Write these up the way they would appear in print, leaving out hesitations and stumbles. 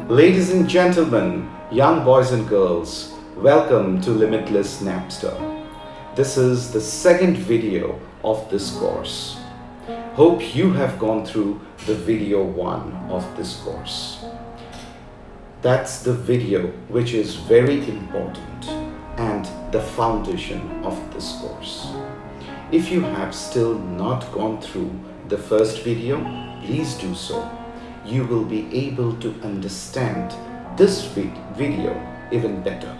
Ladies and gentlemen, young boys and girls, welcome to Limitless Napster. This is the second video of this course. Hope you have gone through the video 1 of this course. That's the video which is very important and the foundation of this course. If you have still not gone through the first video, please do so. You will be able to understand this video even better.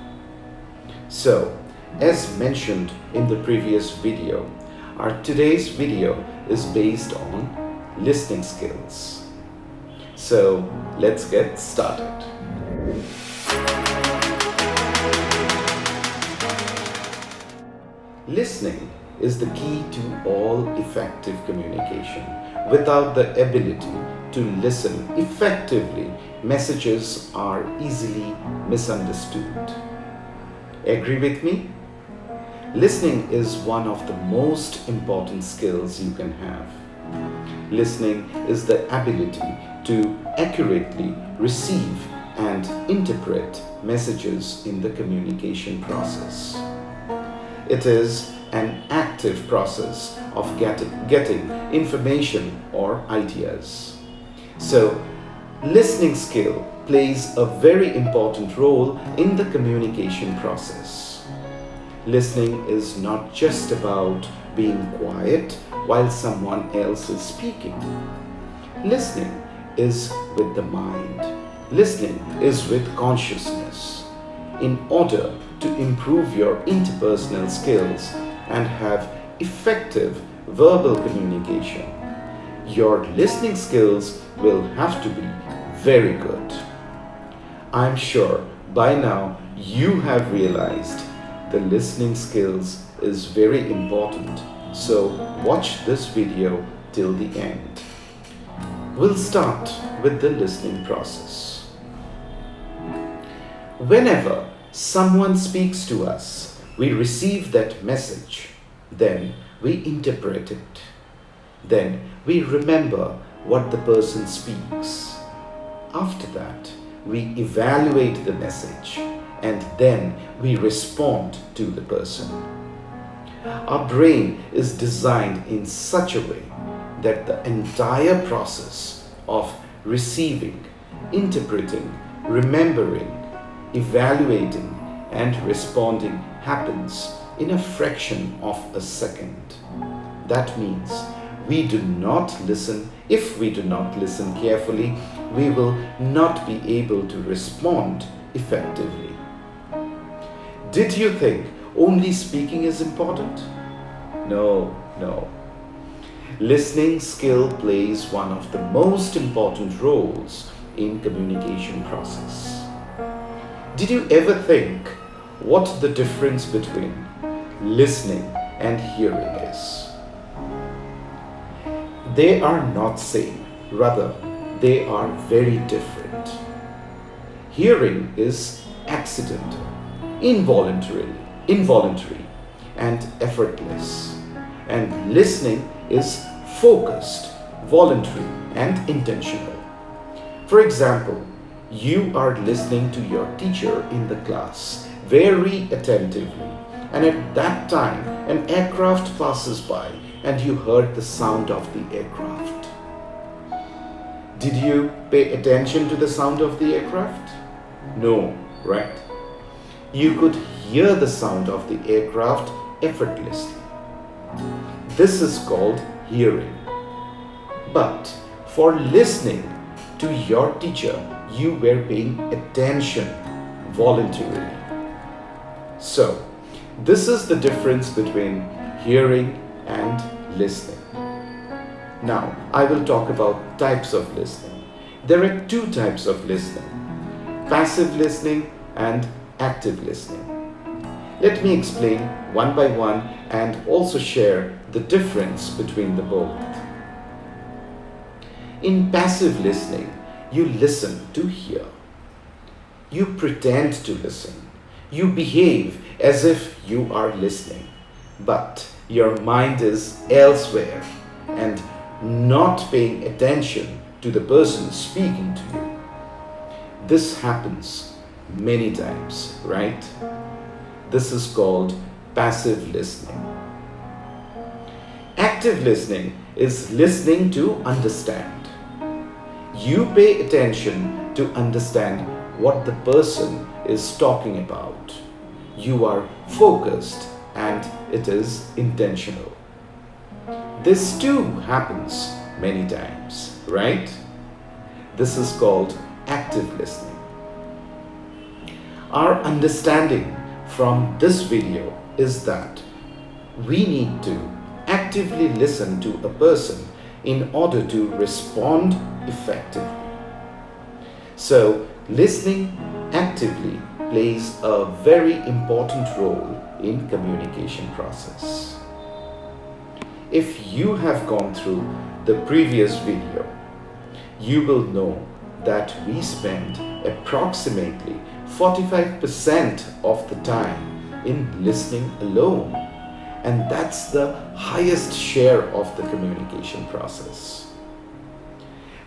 So, as mentioned in the previous video, our today's video is based on listening skills. So, let's get started. Listening is the key to all effective communication. Without the ability to listen effectively, messages are easily misunderstood. Agree with me? Listening is one of the most important skills you can have. Listening is the ability to accurately receive and interpret messages in the communication process. It is an active process of getting information or ideas. So, listening skill plays a very important role in the communication process. Listening is not just about being quiet while someone else is speaking. Listening is with the mind. Listening is with consciousness. In order to improve your interpersonal skills and have effective verbal communication, your listening skills will have to be very good. I'm sure by now you have realized the listening skills is very important, so watch this video till the end. We'll start with the listening process. Whenever someone speaks to us, we receive that message, then we interpret it. Then we remember what the person speaks. After that, we evaluate the message and then we respond to the person. Our brain is designed in such a way that the entire process of receiving, interpreting, remembering, evaluating, and responding happens in a fraction of a second. That means we do not listen. If we do not listen carefully, we will not be able to respond effectively. Did you think only speaking is important? No. Listening skill plays one of the most important roles in communication process. Did you ever think what the difference between listening and hearing is? They are not same, rather they are very different. Hearing is accidental, involuntary and effortless, and listening is focused, voluntary and intentional. For example, you are listening to your teacher in the class very attentively, and at that time an aircraft passes by and you heard the sound of the aircraft. Did you pay attention to the sound of the aircraft? No, right? You could hear the sound of the aircraft effortlessly. This is called hearing. But for listening to your teacher, you were paying attention voluntarily. So, this is the difference between hearing and listening. Now, I will talk about types of listening. There are 2 types of listening: passive listening and active listening. Let me explain one by one and also share the difference between the both. In passive listening, you listen to hear. You pretend to listen. You behave as if you are listening, but your mind is elsewhere and not paying attention to the person speaking to you. this happens many times, right? This is called passive listening. Active listening is listening to understand. You pay attention to understand what the person is talking about. You are focused and it is intentional. This too happens many times, right? This is called active listening. Our understanding from this video is that we need to actively listen to a person in order to respond effectively. So, listening actively plays a very important role in communication process. If you have gone through the previous video, you will know that we spend approximately 45% of the time in listening alone, and that's the highest share of the communication process.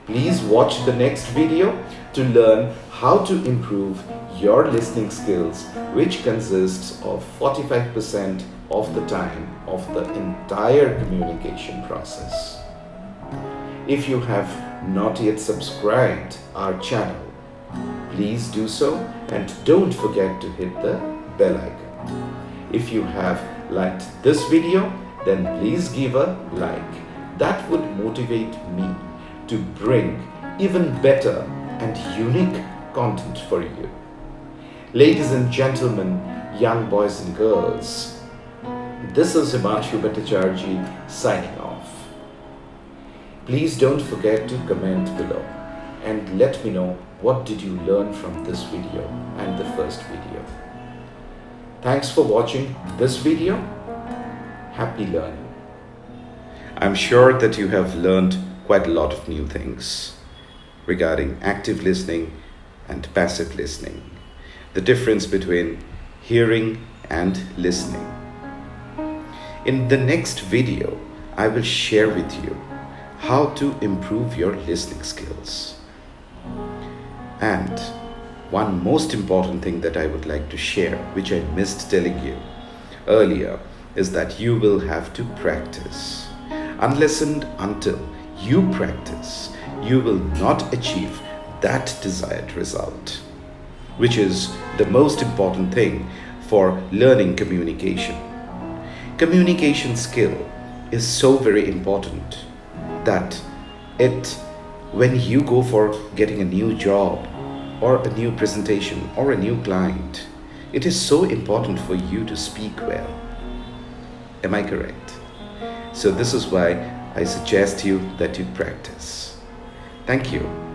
Please watch the next video to learn how to improve your listening skills, which consists of 45% of the time of the entire communication process. If you have not yet subscribed our channel, please do so and don't forget to hit the bell icon. If you have liked this video, then please give a like. That would motivate me to bring even better and unique content for you. Ladies and gentlemen, young boys and girls, this is Himanshu Bhattacharjee signing off. Please don't forget to comment below and let me know what did you learn from this video and the first video. Thanks for watching this video. Happy learning. I'm sure that you have learned quite a lot of new things regarding active listening and passive listening, the difference between hearing and listening. In the next video, I will share with you how to improve your listening skills. And one most important thing that I would like to share, which I missed telling you earlier, is that you will have to practice. Unless and until you practice, you will not achieve that desired result, which is the most important thing for learning communication. Communication skill is so very important that when you go for getting a new job or a new presentation or a new client, it is so important for you to speak well. Am I correct? So this is why I suggest you that you practice. Thank you.